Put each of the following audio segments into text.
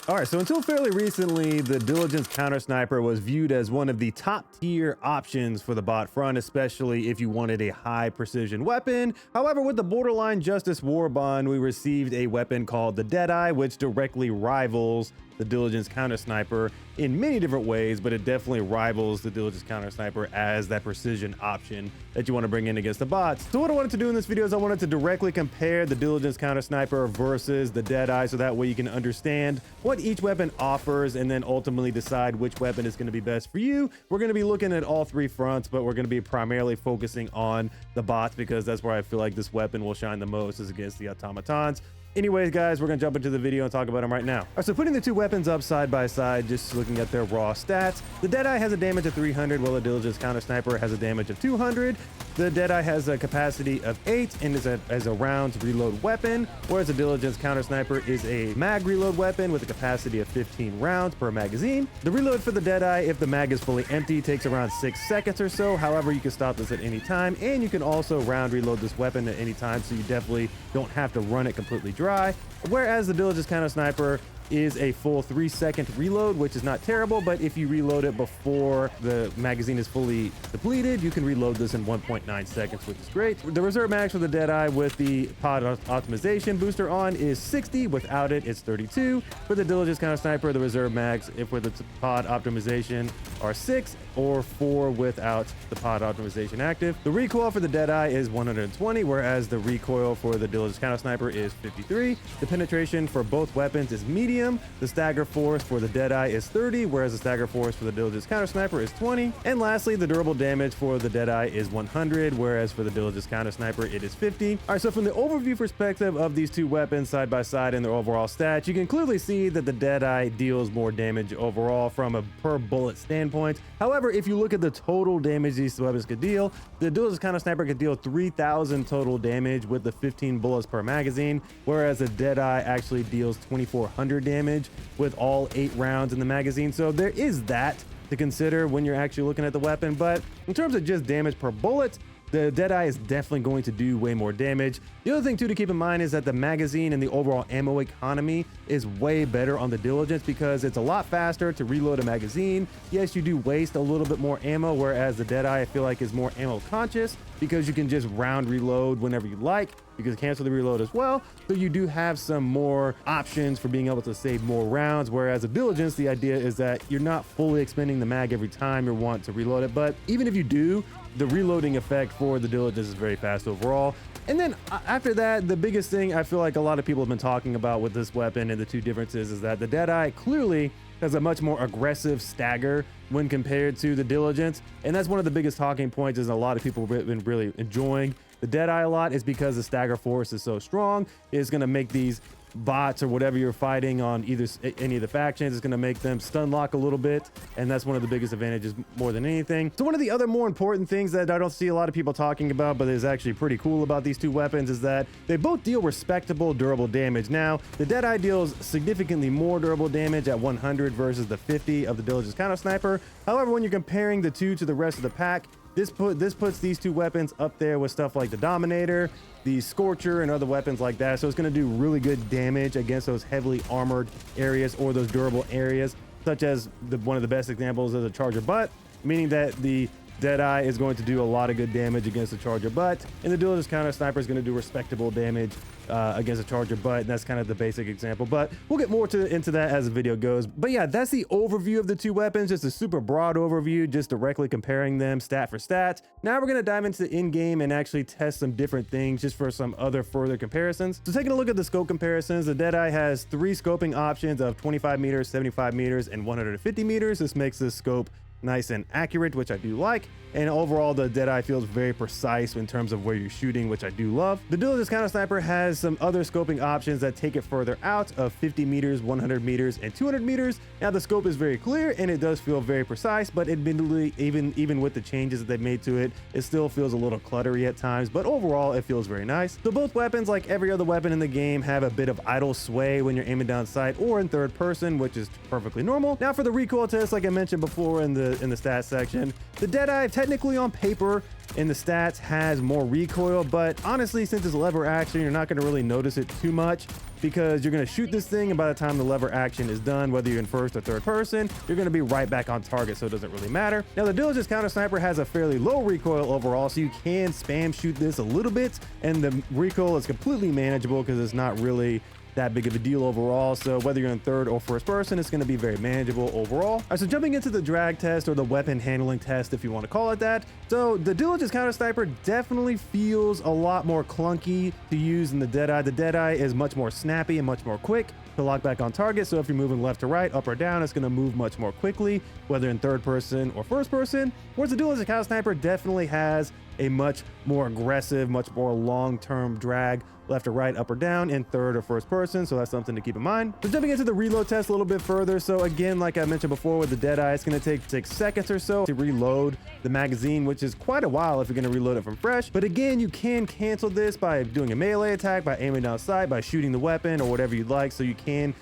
All right, so until fairly recently, the Diligence Counter Sniper was viewed as one of the top tier options for the bot front, especially if you wanted a high precision weapon. However, with the Borderline Justice Warbond, we received a weapon called the Deadeye, which directly rivals the Diligence Counter Sniper in many different ways, but it definitely rivals the Diligence Counter Sniper as that precision option that you want to bring in against the bots. So what I wanted to do in this video is I wanted to directly compare the Diligence Counter Sniper versus the Deadeye, so that way you can understand what each weapon offers and then ultimately decide which weapon is going to be best for you. We're going to be looking at all three fronts, but we're going to be primarily focusing on the bots because that's where I feel like this weapon will shine the most, is against the automatons. Anyways, guys, we're gonna jump into the video and talk about them right now. All right, so putting the two weapons up side by side, just looking at their raw stats, the Deadeye has a damage of 300, while the Diligence Counter Sniper has a damage of 200. The Deadeye has a capacity of 8 and is a round reload weapon, whereas the Diligence Counter Sniper is a mag reload weapon with a capacity of 15 rounds per magazine. The reload for the Deadeye, if the mag is fully empty, takes around 6 seconds or so. However, you can stop this at any time, and you can also round reload this weapon at any time, so you definitely don't have to run it completely dry. Whereas the Diligence Counter Sniper is a full 3-second reload, which is not terrible, but if you reload it before the magazine is fully depleted, you can reload this in 1.9 seconds, which is great. The reserve max for the Deadeye with the pod optimization booster on is 60. Without it, it's 32. For the Diligence Counter Sniper, the reserve max, if with the pod optimization, are 6 or 4 without the pod optimization active. The recoil for the Deadeye is 120, whereas the recoil for the Diligence Counter Sniper is 53. The penetration for both weapons is medium. The stagger force for the Deadeye is 30, whereas the stagger force for the Diligence Counter Sniper is 20. And lastly, the durable damage for the Deadeye is 100, whereas for the Diligence Counter Sniper, it is 50. All right, so from the overview perspective of these two weapons side by side and their overall stats, you can clearly see that the Deadeye deals more damage overall from a per bullet standpoint. However, if you look at the total damage these weapons could deal, the Diligence Counter Sniper could deal 3,000 total damage with the 15 bullets per magazine, whereas the Deadeye actually deals 2,400 damage with all 8 rounds in the magazine. So there is that to consider when you're actually looking at the weapon. But in terms of just damage per bullet, the Deadeye is definitely going to do way more damage. The other thing too to keep in mind is that the magazine and the overall ammo economy is way better on the Diligence because it's a lot faster to reload a magazine. Yes, you do waste a little bit more ammo, whereas the Deadeye I feel like is more ammo conscious because you can just round reload whenever you like. You can cancel the reload as well. So you do have some more options for being able to save more rounds, whereas a Diligence, the idea is that you're not fully expending the mag every time you want to reload it. But even if you do, the reloading effect for the Diligence is very fast overall. And then after that, the biggest thing I feel like a lot of people have been talking about with this weapon and the two differences is that the Deadeye clearly has a much more aggressive stagger when compared to the Diligence. And that's one of the biggest talking points, is a lot of people have been really enjoying the Deadeye a lot, is because the stagger force is so strong. It's going to make these bots or whatever you're fighting on any of the factions, is going to make them stun lock a little bit, and that's one of the biggest advantages more than anything. So one of the other more important things that I don't see a lot of people talking about, but is actually pretty cool about these two weapons, is that they both deal respectable durable damage. Now the Deadeye deals significantly more durable damage at 100 versus the 50 of the Diligence Counter Sniper. However, when you're comparing the two to the rest of the pack, this puts these two weapons up there with stuff like the Dominator, the Scorcher, and other weapons like that. So it's going to do really good damage against those heavily armored areas or those durable areas, such as one of the best examples is the Charger Butt, meaning that the Deadeye is going to do a lot of good damage against the Charger Butt, and the Diligence Counter Sniper is going to do respectable damage against a Charger Butt, and that's kind of the basic example, but we'll get more into that as the video goes. But yeah, that's the overview of the two weapons, just a super broad overview, just directly comparing them stat for stat. Now we're going to dive into the in-game and actually test some different things just for some other further comparisons. So taking a look at the scope comparisons, the Deadeye has 3 scoping options of 25 meters, 75 meters, and 150 meters. This makes this scope nice and accurate, which I do like. And overall, the Deadeye feels very precise in terms of where you're shooting, which I do love. The Diligence Counter Sniper has some other scoping options that take it further out of 50 meters, 100 meters, and 200 meters. Now the scope is very clear and it does feel very precise, but admittedly, even with the changes that they've made to it, it still feels a little cluttery at times, but overall it feels very nice. So both weapons, like every other weapon in the game, have a bit of idle sway when you're aiming down sight or in third person, which is perfectly normal. Now for the recoil test, like I mentioned before in the the stats section. The Deadeye, technically on paper in the stats, has more recoil, but honestly, since it's lever action, you're not going to really notice it too much, because you're going to shoot this thing, and by the time the lever action is done, whether you're in first or third person, you're going to be right back on target, so it doesn't really matter. Now, the Diligence Counter Sniper has a fairly low recoil overall, so you can spam shoot this a little bit, and the recoil is completely manageable because it's not really that big of a deal overall. So whether you're in third or first person, it's going to be very manageable overall. All right, so jumping into the drag test, or the weapon handling test if you want to call it that. So the Diligence Counter Sniper definitely feels a lot more clunky to use than the Deadeye. The Deadeye is much more snappy and much more quick to lock back on target. So if you're moving left to right, up or down, it's going to move much more quickly, whether in third person or first person. Whereas the Diligence Counter Sniper definitely has a much more aggressive, much more long-term drag, left or right, up or down, in third or first person. So that's something to keep in mind. So jumping into the reload test a little bit further. So again, like I mentioned before with the Deadeye, it's going to take 6 seconds or so to reload the magazine, which is quite a while if you're going to reload it from fresh. But again, you can cancel this by doing a melee attack, by aiming down sight, by shooting the weapon, or whatever you'd like. So you can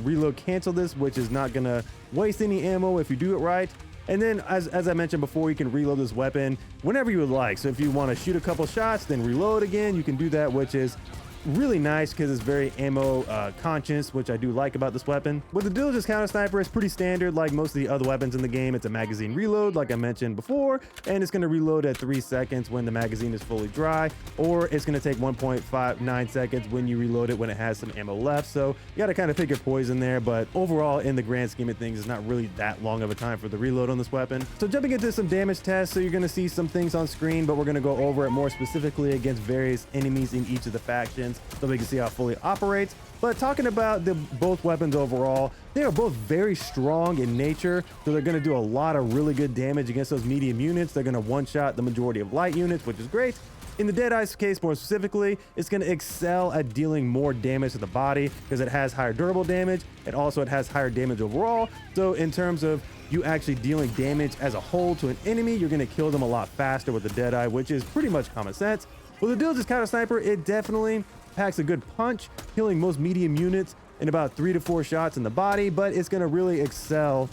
reload cancel this, which is not going to waste any ammo if you do it right. And then, as I mentioned before, you can reload this weapon whenever you would like. So if you want to shoot a couple shots, then reload again, you can do that, which is really nice because it's very ammo conscious, which I do like about this weapon. With the Diligence Counter Sniper, it's pretty standard like most of the other weapons in the game. It's a magazine reload, like I mentioned before, and it's going to reload at 3 seconds when the magazine is fully dry, or it's going to take 1.59 seconds when you reload it when it has some ammo left. So you got to kind of pick your poison there, but overall, in the grand scheme of things, it's not really that long of a time for the reload on this weapon. So jumping into some damage tests, so you're going to see some things on screen, but we're going to go over it more specifically against various enemies in each of the factions, so we can see how it fully operates. But talking about both weapons overall, they are both very strong in nature, so they're going to do a lot of really good damage against those medium units. They're going to one-shot the majority of light units, which is great. In the Deadeye's case, more specifically, it's going to excel at dealing more damage to the body because it has higher durable damage, and also it has higher damage overall. So in terms of you actually dealing damage as a whole to an enemy, you're going to kill them a lot faster with the Deadeye, which is pretty much common sense. With the Diligence Counter Sniper, it definitely packs a good punch, killing most medium units in about 3 to 4 shots in the body, but it's going to really excel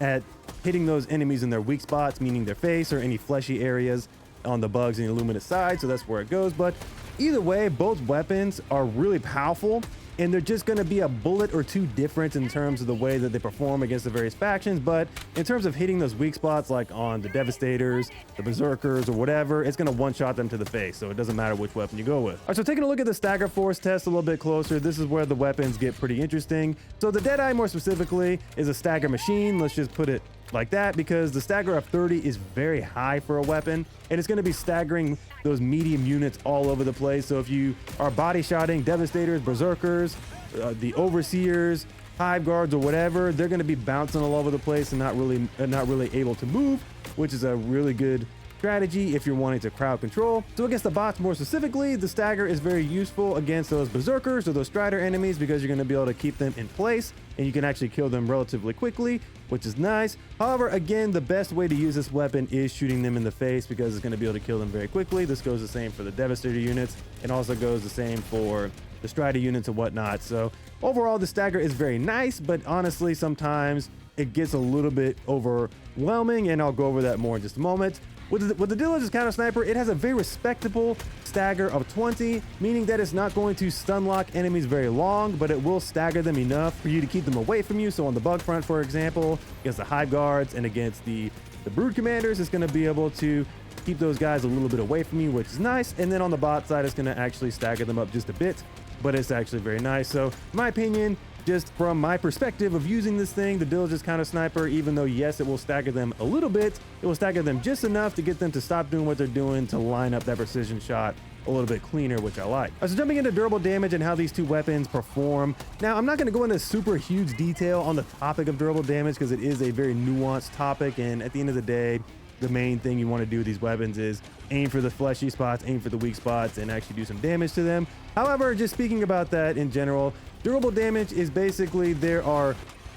at hitting those enemies in their weak spots, meaning their face or any fleshy areas on the bugs and the illuminate side. So that's where it goes. But either way, both weapons are really powerful, and they're just going to be a bullet or two difference in terms of the way that they perform against the various factions. But in terms of hitting those weak spots, like on the Devastators, the Berserkers, or whatever, it's going to one-shot them to the face, so it doesn't matter which weapon you go with. All right, so taking a look at the stagger force test a little bit closer, this is where the weapons get pretty interesting. So the Deadeye, more specifically, is a stagger machine. Let's just put it like that, because the stagger of 30 is very high for a weapon, and it's going to be staggering those medium units all over the place. So if you are body shotting Devastators, Berserkers, the Overseers, Hive Guards, or whatever, they're going to be bouncing all over the place and not really able to move, which is a really good strategy if you're wanting to crowd control. So against the bots more specifically, the stagger is very useful against those Berserkers or those Strider enemies, because you're going to be able to keep them in place and you can actually kill them relatively quickly, which is nice. However, again, the best way to use this weapon is shooting them in the face, because it's going to be able to kill them very quickly. This goes the same for the Devastator units, and also goes the same for the Strider units and whatnot. So overall, the stagger is very nice, but honestly, sometimes it gets a little bit overwhelming, and I'll go over that more in just a moment. With the Diligence Counter Sniper, it has a very respectable stagger of 20, meaning that it's not going to stun lock enemies very long, but it will stagger them enough for you to keep them away from you. So on the bug front, for example, against the Hive Guards and against the Brood Commanders, it's going to be able to keep those guys a little bit away from you, which is nice. And then on the bot side, it's going to actually stagger them up just a bit, but it's actually very nice. So in my opinion, just from my perspective of using this thing, the Diligence Counter Sniper, even though yes, it will stagger them a little bit, it will stagger them just enough to get them to stop doing what they're doing, to line up that precision shot a little bit cleaner, which I like. So jumping into durable damage and how these two weapons perform. Now, I'm not going to go into super huge detail on the topic of durable damage, because it is a very nuanced topic, and at the end of the day, the main thing you want to do with these weapons is aim for the fleshy spots, aim for the weak spots, and actually do some damage to them. However, just speaking about that in general, durable damage is basically there are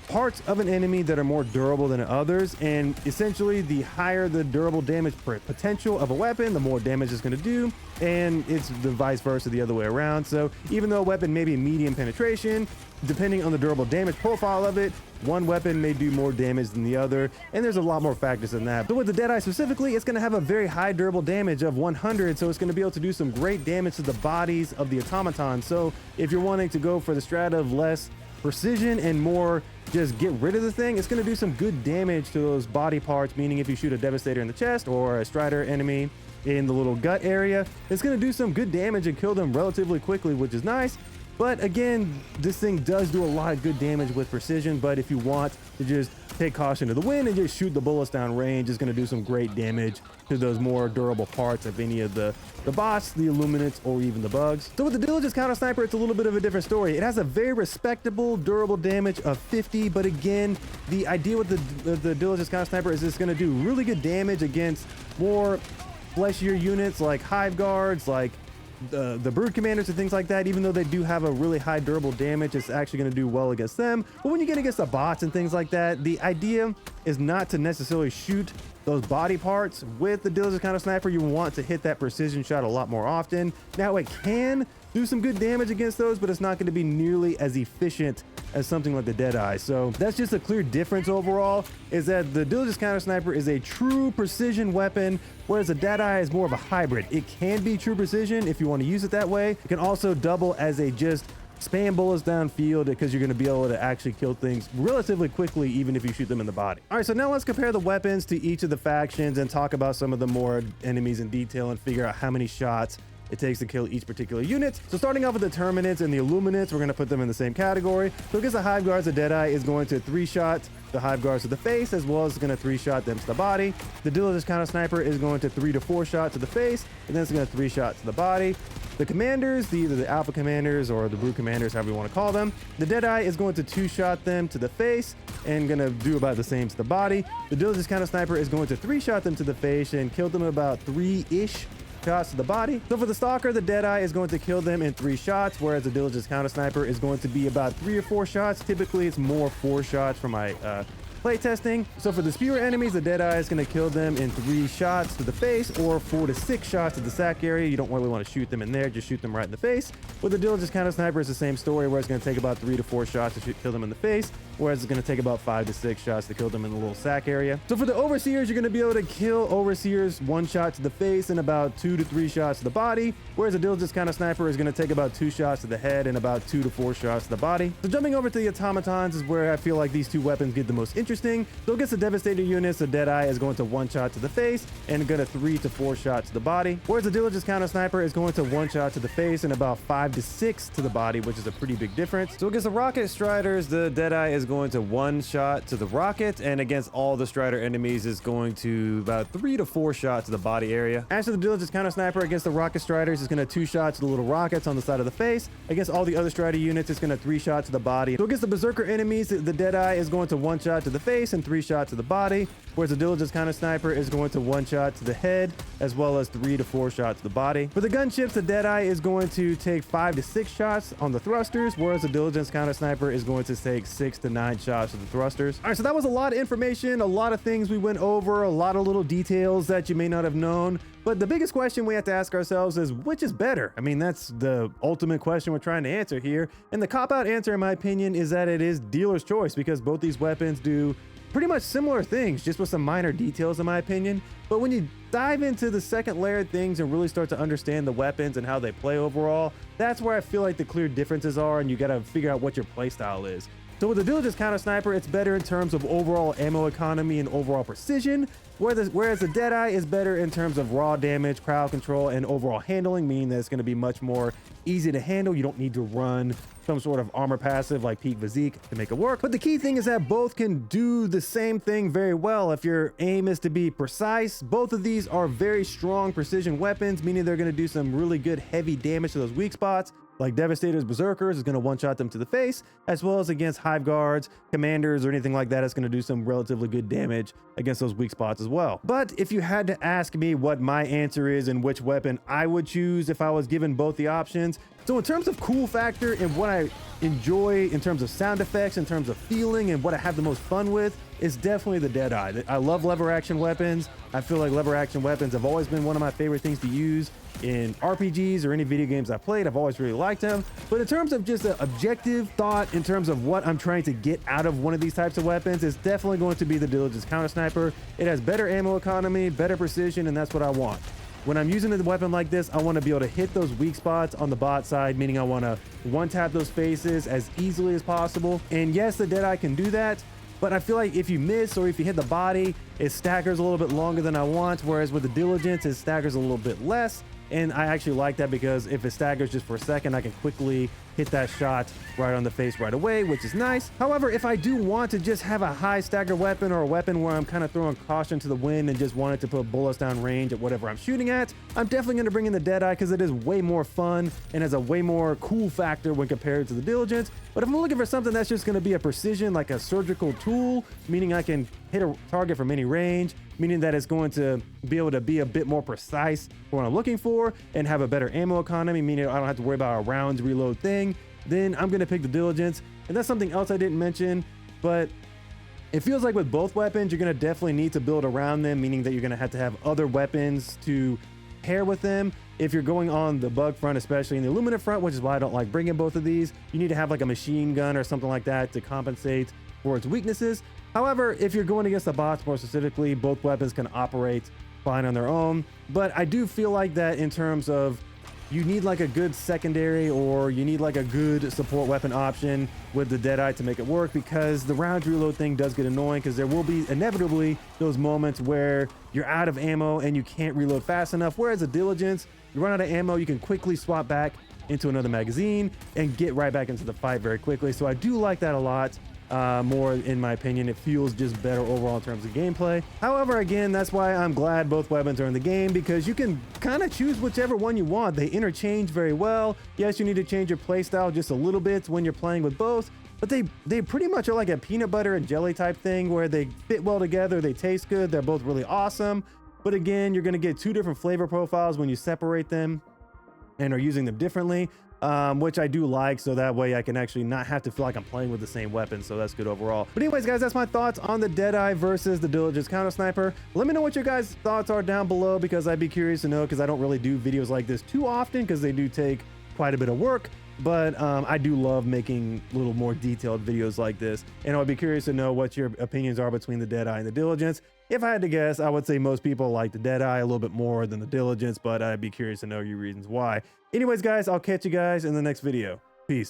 parts of an enemy that are more durable than others, and essentially the higher the durable damage potential of a weapon, the more damage it's going to do, and it's the vice versa the other way around. So even though a weapon may be medium penetration, depending on the durable damage profile of it, one weapon may do more damage than the other, and there's a lot more factors than that. But with the Deadeye specifically, it's going to have a very high durable damage of 100, so it's going to be able to do some great damage to the bodies of the automatons. So if you're wanting to go for the strat of less precision and more just get rid of the thing, it's going to do some good damage to those body parts, meaning if you shoot a Devastator in the chest or a Strider enemy in the little gut area, it's going to do some good damage and kill them relatively quickly, which is nice. But again, this thing does do a lot of good damage with precision, but if you want to just take caution to the wind and just shoot the bullets down range, it's going to do some great damage to those more durable parts of any of the bots, the illuminates, or even the bugs. So with the Diligence Counter Sniper, it's a little bit of a different story. It has a very respectable durable damage of 50, but again, the idea with the Diligence Counter Sniper is it's going to do really good damage against more fleshier units like Hive Guards, like the Brood Commanders and things like that. Even though they do have a really high durable damage, it's actually going to do well against them. But when you get against the bots and things like that, the idea is not to necessarily shoot those body parts. With the Diligence Counter Sniper, you want to hit that precision shot a lot more often. Now it can do some good damage against those, but it's not going to be nearly as efficient as something like the Deadeye. So that's just a clear difference overall, is that the Diligence Counter Sniper is a true precision weapon, whereas the Deadeye is more of a hybrid. It can be true precision if you want to use it that way. It can also double as a just spam bullets downfield, because you're going to be able to actually kill things relatively quickly even if you shoot them in the body. All right, so now let's compare the weapons to each of the factions and talk about some of the more enemies in detail and figure out how many shots it takes to kill each particular unit. So starting off with the Terminates and the Illuminates, we're going to put them in the same category. So against the Hive Guards, the Deadeye is going to 3-shot the Hive Guards to the face, as well as going to 3-shot them to the body. The Diligence Counter Sniper is going to 3 to 4 shot to the face, and then it's going to 3-shot to the body. The Commanders, either the Alpha Commanders or the Brood Commanders, however you want to call them, the Deadeye is going to 2-shot them to the face and going to do about the same to the body. The Diligence Counter Sniper is going to 3-shot them to the face and kill them about 3-ish shots to the body. So for the Stalker, the Deadeye is going to kill them in 3 shots, whereas the Diligence Counter Sniper is going to be about 3 or 4 shots. Typically, it's more 4 shots for my playtesting. So for the Spewer enemies, the Deadeye is going to kill them in 3 shots to the face or 4 to 6 shots to the sack area. You don't really want to shoot them in there, just shoot them right in the face. With the Diligence Counter Sniper, it's the same story, where it's going to take about 3 to 4 shots to kill them in the face, whereas it's going to take about 5 to 6 shots to kill them in the little sack area. So for the Overseers, you're going to be able to kill Overseers 1 shot to the face and about 2 to 3 shots to the body, whereas the Diligence Counter Sniper is going to take about 2 shots to the head and about 2 to 4 shots to the body. So jumping over to the Automatons is where I feel like these 2 weapons get the most interesting. So against the Devastator units, the Deadeye is going to 1 shot to the face and going to 3 to 4 shots to the body, whereas the Diligence Counter Sniper is going to 1 shot to the face and about 5 to 6 to the body, which is a pretty big difference. So against the Rocket Striders, the Deadeye is going to 1 shot to the rocket, and against all the Strider enemies is going to about 3 to 4 shots to the body area. As for the Diligence Counter Sniper, against the Rocket Striders, it's going to 2 shots to the little rockets on the side of the face. Against all the other Strider units, it's going to 3 shots to the body. So against the Berserker enemies, the Deadeye is going to 1 shot to the face and 3 shots to the body, whereas the Diligence Counter Sniper is going to 1 shot to the head, as well as 3 to 4 shots to the body. For the gunships, the Deadeye is going to take 5 to 6 shots on the thrusters, whereas the Diligence Counter Sniper is going to take 6 to 9 shots to the thrusters. All right, so that was a lot of information, a lot of things we went over, a lot of little details that you may not have known. But the biggest question we have to ask ourselves is, which is better? I mean, that's the ultimate question we're trying to answer here. And the cop-out answer, in my opinion, is that it is dealer's choice, because both these weapons do pretty much similar things, just with some minor details, in my opinion. But when you dive into the second layer of things and really start to understand the weapons and how they play overall, that's where I feel like the clear differences are, and you got to figure out what your playstyle is. So with the Diligence Counter Sniper, it's better in terms of overall ammo economy and overall precision, whereas the Deadeye is better in terms of raw damage, crowd control, and overall handling, meaning that it's going to be much more easy to handle. You don't need to run some sort of armor passive like peak physique to make it work. But the key thing is that both can do the same thing very well if your aim is to be precise. Both of these are very strong precision weapons, meaning they're going to do some really good heavy damage to those weak spots. like Devastators, Berserkers is going to one-shot them to the face, as well as against Hive Guards, Commanders, or anything like that. It's going to do some relatively good damage against those weak spots as well. But if you had to ask me what my answer is and which weapon I would choose if I was given both the options, so in terms of cool factor and what I enjoy in terms of sound effects, in terms of feeling, and what I have the most fun with, is definitely the Deadeye. I love lever action weapons. I feel like lever action weapons have always been one of my favorite things to use in RPGs or any video games I've played. I've always really liked them. But in terms of just an objective thought, in terms of what I'm trying to get out of one of these types of weapons, it's definitely going to be the Diligence Counter Sniper. It has better ammo economy, better precision, and that's what I want. When I'm using a weapon like this, I want to be able to hit those weak spots on the bot side, meaning I want to one-tap those faces as easily as possible. And yes, the Deadeye can do that, but I feel like if you miss or if you hit the body, it staggers a little bit longer than I want, whereas with the Diligence, it staggers a little bit less. And I actually like that because if it staggers just for a second, I can quickly hit that shot right on the face right away, which is nice. However, if I do want to just have a high stagger weapon or a weapon where I'm kind of throwing caution to the wind and just wanted to put bullets down range at whatever I'm shooting at, I'm definitely going to bring in the Deadeye because it is way more fun and has a way more cool factor when compared to the Diligence. But if I'm looking for something that's just going to be a precision, like a surgical tool, meaning I can hit a target from any range, meaning that it's going to be able to be a bit more precise for what I'm looking for and have a better ammo economy, meaning I don't have to worry about a rounds reload thing, then I'm going to pick the Diligence. And that's something else I didn't mention, but it feels like with both weapons, you're going to definitely need to build around them, meaning that you're going to have other weapons to pair with them. If you're going on the bug front, especially in the illuminate front, which is why I don't like bringing both of these, you need to have like a machine gun or something like that to compensate for its weaknesses. However, if you're going against the bots more specifically, both weapons can operate fine on their own. But I do feel like that in terms of you need like a good secondary or you need like a good support weapon option with the Deadeye to make it work, because the round reload thing does get annoying because there will be inevitably those moments where you're out of ammo and you can't reload fast enough. Whereas a Diligence, you run out of ammo, you can quickly swap back into another magazine and get right back into the fight very quickly. So I do like that a lot. More in my opinion. It feels just better overall in terms of gameplay. However, again, that's why I'm glad both weapons are in the game, because you can kind of choose whichever one you want. They interchange very well. Yes, you need to change your playstyle just a little bit when you're playing with both, but they pretty much are like a peanut butter and jelly type thing where they fit well together. They taste good. They're both really awesome. But again, you're going to get two different flavor profiles when you separate them and are using them differently. Which I do like, so that way I can actually not have to feel like I'm playing with the same weapon, so that's good overall. But anyways, guys, that's my thoughts on the Deadeye versus the Diligence Counter Sniper. Let me know what your guys' thoughts are down below, because I'd be curious to know, because I don't really do videos like this too often, because they do take quite a bit of work. But I do love making little more detailed videos like this, and I'd be curious to know what your opinions are between the Deadeye and the Diligence. If I had to guess, I would say most people like the Deadeye a little bit more than the Diligence, but I'd be curious to know your reasons why. Anyways, guys, I'll catch you guys in the next video. Peace.